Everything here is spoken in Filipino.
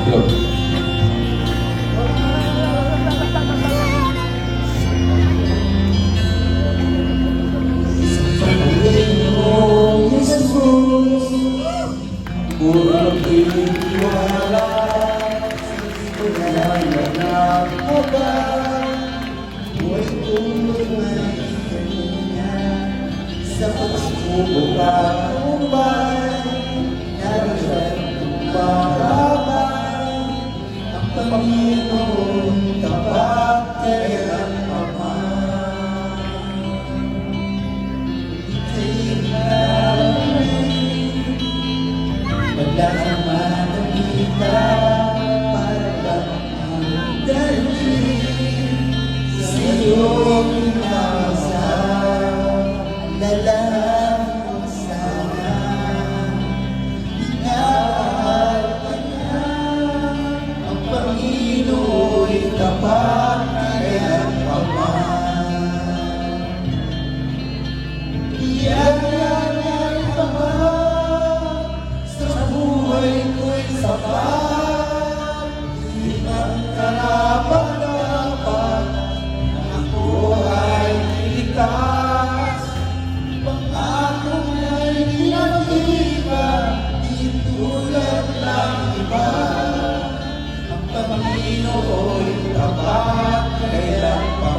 Yun. Panginoong Jesus, purang tiniwala, paglalanap mo ba? Huwag tulog na kanina, sa pagsubok ang umay, narasan ng maramay, ang Panginoon tapat kailan pa man. Wala kang makakita para lang ang dalhin sa iyong pinasa. Lalaki ko sana, inahal ka na. Ang Panginoon'y tapat kailan pa man. Iyan ay tapat sa buhay ko'y sapat. Di man karapat-dapat na ako ay ligtas. Pangako na'y pinag-iba, di tulad ng iba. Ang Panginoon'y tapat kailan pa